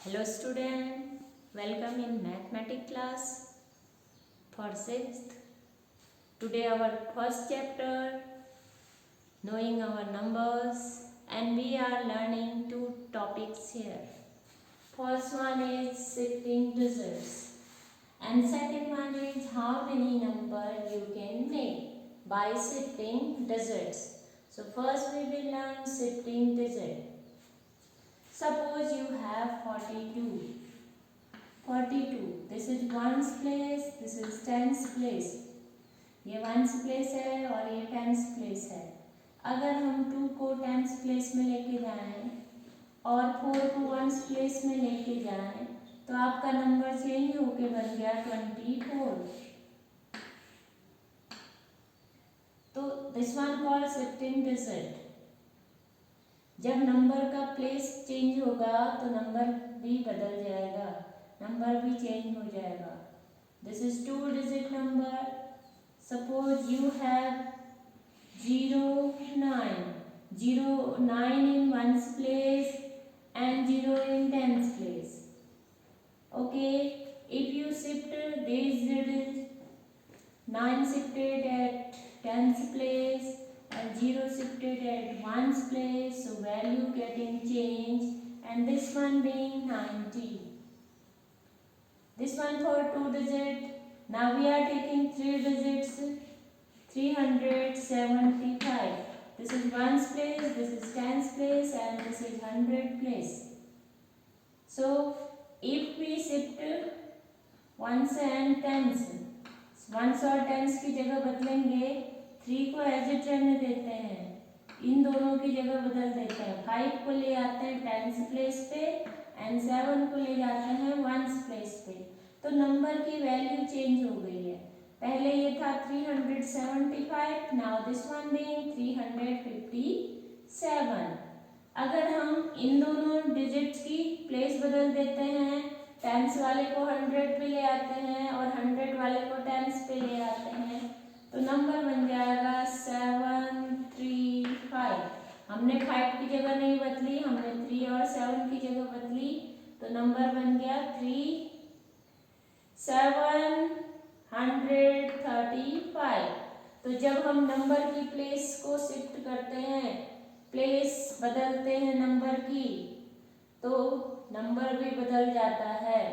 Hello student, welcome in mathematics class for 6th. Today our first chapter, knowing our numbers, and we are learning two topics here. First one is shifting digits and second one is how many numbers you can make by shifting digits. So first we will learn shifting digit. Suppose you have 42. 42, this is ones place, this is tens place. ये ones place है और ये tens place है. अगर हम 2 को tens place में लेके जाएं और 4 को वंस प्लेस में लेके जाएं तो आपका नंबर चेंज होके बन गया 24. तो this one called shifting digit. जब नंबर का प्लेस चेंज होगा तो नंबर भी बदल जाएगा, नंबर भी चेंज हो जाएगा. This is 2 digit number. Suppose you have 9 in ones place and 0 in tens place. Okay, if you shift these digits, 9 shifted at tens place and 0 shifted at ones place, so value getting changed and this one being 90. This one for 2 digit. Now we are taking 3 digits. 375. This is ones place, this is tens place and this is 100 place. So if we shift ones and tens, ones और tens की जगह बदलेंगे, 3 को as it रहने देते हैं, इन दोनों की जगह बदल देते हैं. 5 को ले आते हैं टेंस प्लेस पे एंड 7 को ले जाते हैं वंस प्लेस पे. तो नंबर की वैल्यू चेंज हो गई है. पहले ये था 375, नाउ दिस वन बीइंग 357. अगर हम इन दोनों डिजिट्स की प्लेस बदल देते हैं, टेंस वाले को 100 पे ले आते हैं और 100 वाले को टेंस पे ले आते हैं, तो नंबर बन जाएगा 735. हमने 5 की जगह नहीं बदली, हमने 3 और 7 की जगह बदली, तो नंबर बन गया 735. तो जब हम नंबर की प्लेस को शिफ्ट करते हैं, प्लेस बदलते हैं नंबर की, तो नंबर भी बदल जाता है.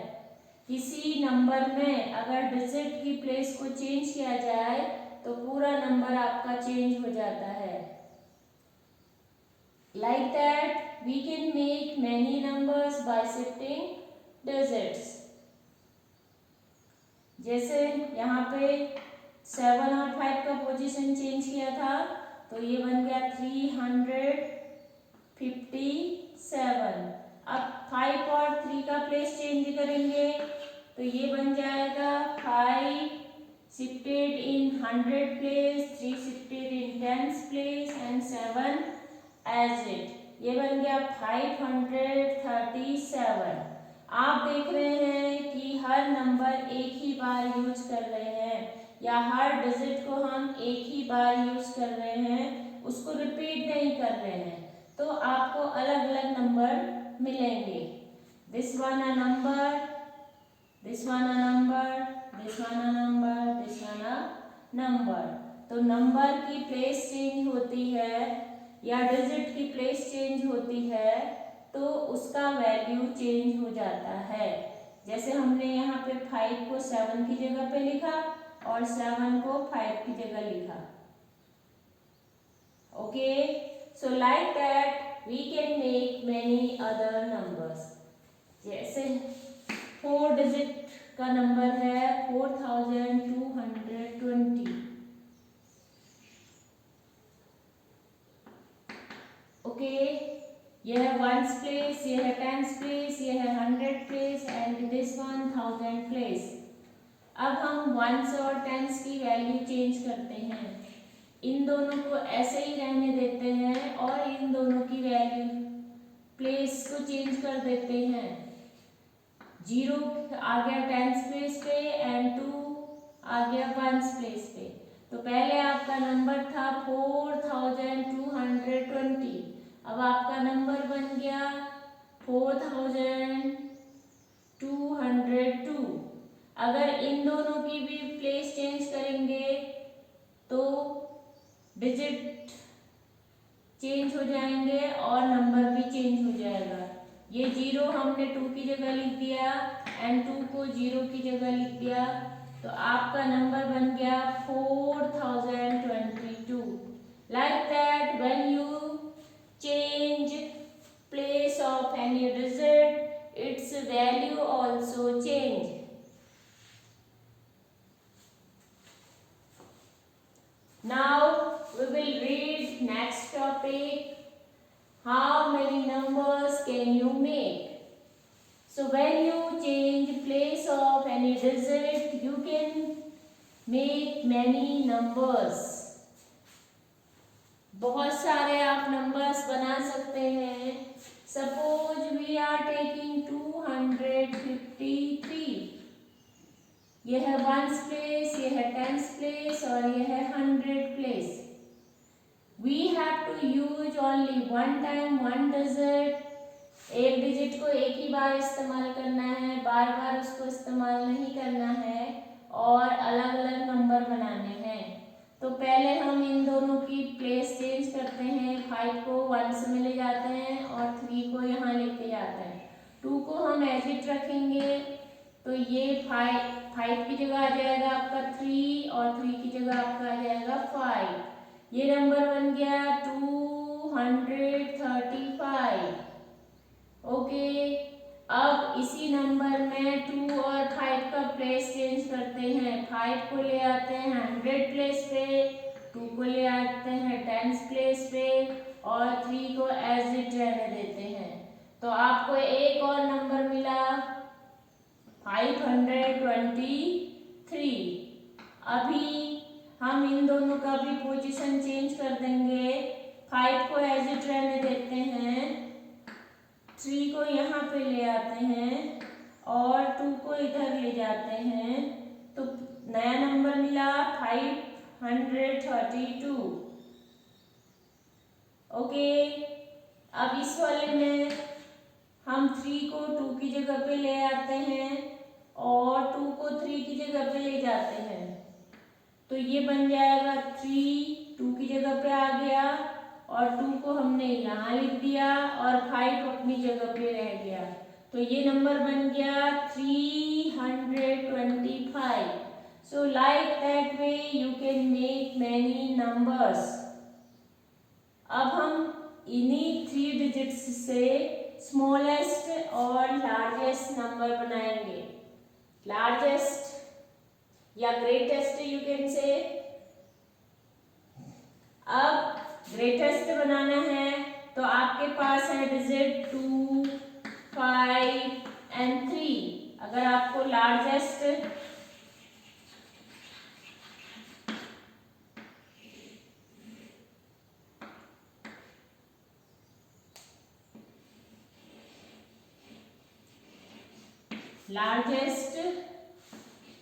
किसी नंबर में अगर डिजिट की प्लेस को चेंज किया जाए तो पूरा नंबर आपका चेंज हो जाता है. Like that we can make many numbers by shifting digits. जैसे यहाँ पे 7 और 5 का पोजीशन चेंज किया था तो ये बन गया 357. अब 5 और 3 का प्लेस चेंज करेंगे तो ये बन जाएगा 5 shifted in 100 place, 3 shifted in tens place and 7 as it. ये बन गया 537. आप देख रहे हैं कि हर नंबर एक ही बार यूज कर रहे हैं या हर डिजिट को हम एक ही बार यूज कर रहे हैं, उसको रिपीट नहीं कर रहे हैं, तो आपको अलग अलग नंबर मिलेंगे. This one a number, this one a number, this one a number, this one a number. तो नंबर की प्लेस चेंज होती है या डिजिट की प्लेस चेंज होती है तो उसका वैल्यू चेंज हो जाता है. जैसे हमने यहाँ पे 5 को 7 की जगह पे लिखा और 7 को 5 की जगह लिखा. Okay, so like that we can make many other numbers. जैसे 4 डिजिट का नंबर है 4220. ओके, यह है वंस प्लेस, यह है टेंस प्लेस, यह है 100 place and this one 1000 place. अब हम वंस और टेंस की वैल्यू चेंज करते हैं. इन दोनों को ऐसे ही रहने देते हैं और इन दोनों की वैल्यू प्लेस को चेंज कर देते हैं. 0 आ गया टेंस प्लेस पे एंड 2 आ गया वंस प्लेस पे. तो पहले आपका नंबर था 4220. अब आपका नंबर बन गया 4020 202। अगर इन दोनों की भी प्लेस चेंज करेंगे तो डिजिट चेंज हो जाएंगे और नंबर भी चेंज हो जाएगा। ये 0 हमने 2 की जगह लिख दिया एंड 2 को 0 की जगह लिख दिया, तो आपका नंबर बन गया 4022। Like that when you change place of any digit, it's value also change. Now we will read next topic. How many numbers can you make? So when you change place of any digit, you can make many numbers. बहुत सारे आप numbers बना सकते हैं। Suppose we are taking 253. यह है 1's place, यह है 10's place और यह है 100 place. We have to use only one time one digit. एक डिजिट को एक ही बार इस्तेमाल करना है, बार बार उसको इस्तेमाल नहीं करना है और अलग अलग नंबर बनाने हैं। तो पहले हम इन दोनों की प्लेस चेंज करते हैं। 5 को 1 में ले जाते हैं और 3 को यहाँ लेके जाते हैं। 2 को हम एज इट रखेंगे, तो ये 5 की जगह आ जाएगा आपका 3 और 3 की जगह आपका आ जाएगा 5। ये नंबर बन गया 235। ओके, अब इसी नंबर में 2 और 5 का प्लेस चेंज करते हैं। 5 को ले आते हैं 100 प्लेस पे, 2 को ले आते हैं 10 प्लेस पे और 3 को एज इट रहने देते हैं। तो आपको एक और नंबर मिला 523। अभी हम इन दोनों का भी पोजीशन चेंज कर देंगे। 5 को एज इट रहने देते हैं, 3 को यहाँ पे ले आते हैं और 2 को इधर ले जाते हैं, तो नया नंबर मिला 532। ओके, अब इस वाले में हम 3 को 2 की जगह पे ले आते हैं और 2 को 3 की जगह पे ले जाते हैं, तो ये बन जाएगा 3 2 की जगह पे आ गया और 2 को हमने यहाँ लिख दिया और 5 अपनी जगह पे रह गया, तो ये नंबर बन गया 325। सो like that way you can make many numbers. अब हम इन्हीं 3 डिजिट्स से स्मॉलेस्ट और लार्जेस्ट नंबर बनाएंगे। लार्जेस्ट या ग्रेटेस्ट यू कैन से। अब ग्रेटेस्ट बनाना है तो आपके पास है डिजिट 2, 5 एंड 3। अगर आपको लार्जेस्ट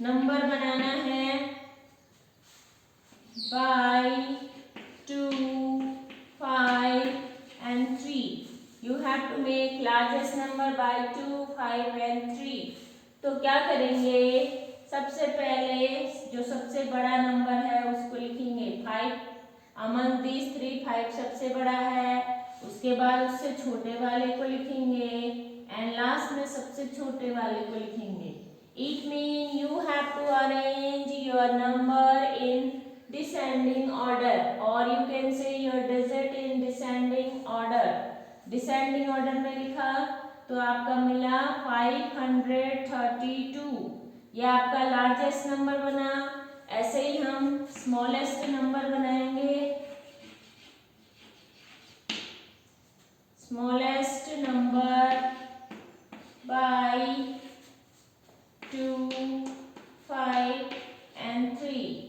नंबर बनाना है by 2, 5 and 3, you have to make largest number by 2, 5 and 3। तो क्या करेंगे, सबसे पहले जो सबसे बड़ा नंबर है उसको लिखेंगे 5। अमंग दिस 3 5 सबसे बड़ा है, उसके बाद उससे छोटे वाले को लिखेंगे एंड लास्ट में सबसे छोटे वाले को लिखेंगे। It mean you have to arrange your number in descending order और you can say your digit in descending order. Descending order में लिखा तो आपका मिला 532, ये आपका लार्जेस्ट नंबर बना। ऐसे ही हम स्मॉलेस्ट नंबर बनाएंगे। Smallest number by 2, 5 and 3।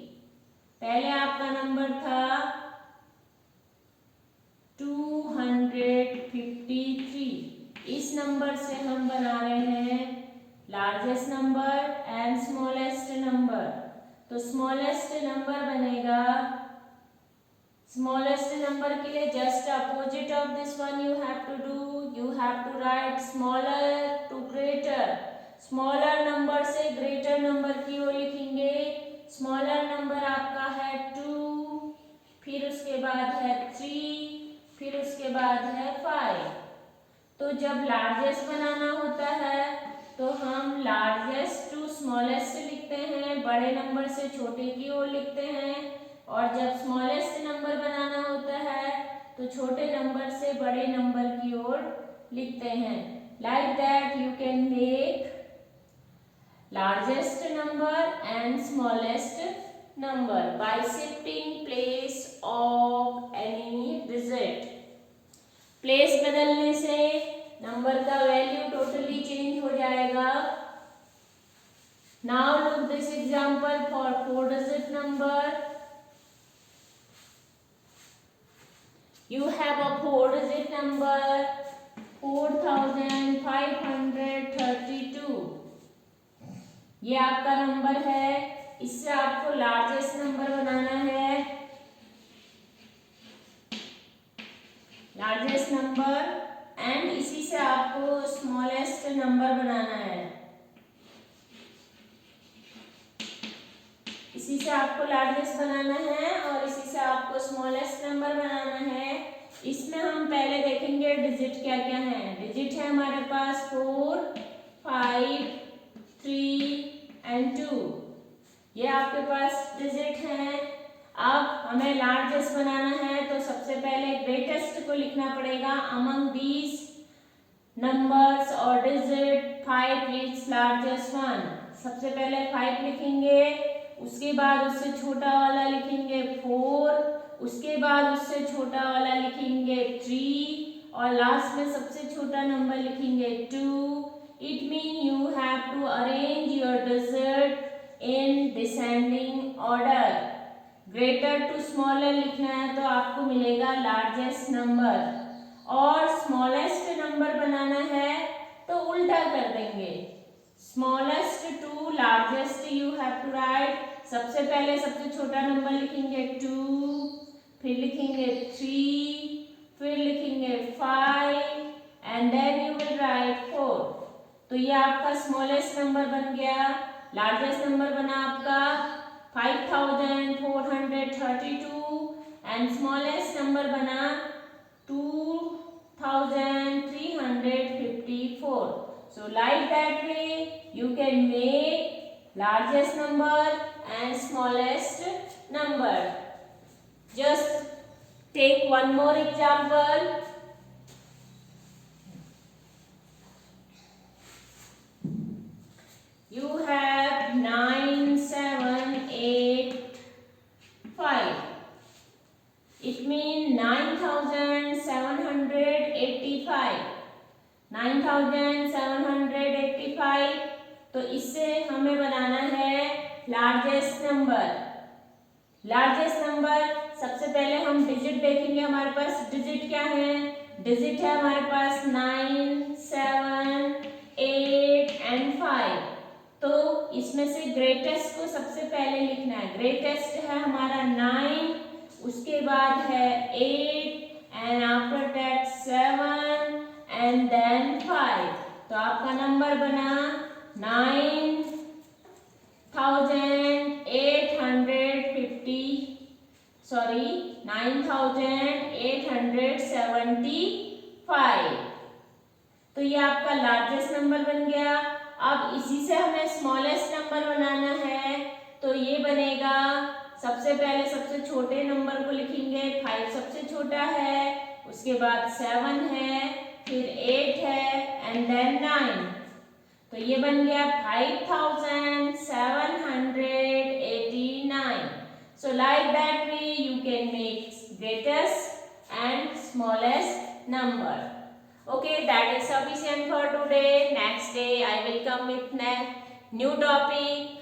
पहले आपका नंबर था 253। इस नंबर से हम बना रहे हैं largest number and smallest number. तो स्मॉलेस्ट नंबर बनेगा, स्मॉलेस्ट नंबर के लिए just opposite of this one you have to do, you have to write smaller to greater. Smaller number से ग्रेटर नंबर की ओर लिखेंगे। स्मॉलर नंबर आपका है 2, फिर उसके बाद है 3, फिर उसके बाद है 5। तो जब लार्जेस्ट बनाना होता है तो हम लार्जेस्ट टू स्मॉलेस्ट लिखते हैं, बड़े नंबर से छोटे की ओर लिखते हैं। और जब स्मॉलेस्ट नंबर बनाना होता है तो छोटे नंबर से बड़े नंबर की ओर लिखते हैं। Like that you can make largest number and smallest number by shifting place of any digit. Place बदलने से नंबर का वैल्यू टोटली चेंज हो जाएगा। Now look this example for 4 digit number. You have a 4 digit number 4532. ये आपका number है। इससे आपको लार्जेस्ट नंबर बनाना है, लार्जेस्ट नंबर, एंड इसी से आपको स्मॉलेस्ट नंबर बनाना है। इसी से आपको लार्जेस्ट बनाना है और इसी से आपको स्मॉलेस्ट नंबर बनाना है। इसमें हम पहले देखेंगे डिजिट क्या क्या है। डिजिट है हमारे पास 4, 5, 3 एंड 2। ये आपके पास डिजिट हैं। अब हमें लार्जेस्ट बनाना है तो सबसे पहले ग्रेटेस्ट को लिखना पड़ेगा। अमंग दीज नंबर्स और डिजिट 5 इज लार्जेस्ट वन। सबसे पहले 5 लिखेंगे, उसके बाद उससे छोटा वाला लिखेंगे 4, उसके बाद उससे छोटा वाला लिखेंगे 3 और लास्ट में सबसे छोटा नंबर लिखेंगे 2। It means you have to arrange your digit in descending order. Greater to smaller लिखना है तो आपको मिलेगा largest number, और smallest number बनाना है तो उल्टा कर देंगे। Smallest to largest you have to write. सबसे पहले सबसे छोटा नंबर लिखेंगे 2, फिर लिखेंगे 3, फिर लिखेंगे 5 and then you will write 4. तो ये आपका स्मॉलेस्ट नंबर बन गया। लार्जेस्ट नंबर बना आपका 5432 एंड स्मॉलेस्ट नंबर बना 2354। So like that way you can make largest number and smallest number. Just take one more example. You have 9785. It means 9785. 9785। तो इससे हमें बनाना है लार्जेस्ट नंबर। लार्जेस्ट नंबर सबसे पहले हम डिजिट देखेंगे। हमारे पास डिजिट क्या है? डिजिट है हमारे पास 9, 7, 8 एंड 5। तो इसमें से ग्रेटेस्ट को सबसे पहले लिखना है। ग्रेटेस्ट है हमारा 9, उसके बाद है 8 and after that 7 and then 5। तो आपका नंबर बना 9875। तो ये आपका लार्जेस्ट नंबर बन गया। अब इसी से हमें स्मॉलेस्ट नंबर बनाना है तो ये बनेगा, सबसे पहले सबसे छोटे नंबर को लिखेंगे। 5 सबसे छोटा है, उसके बाद 7 है, फिर 8 है एंड देन 9। तो ये बन गया 5789। सो like that way you can make greatest and smallest number. Okay, that is sufficient for today. Next day I will come with new topic.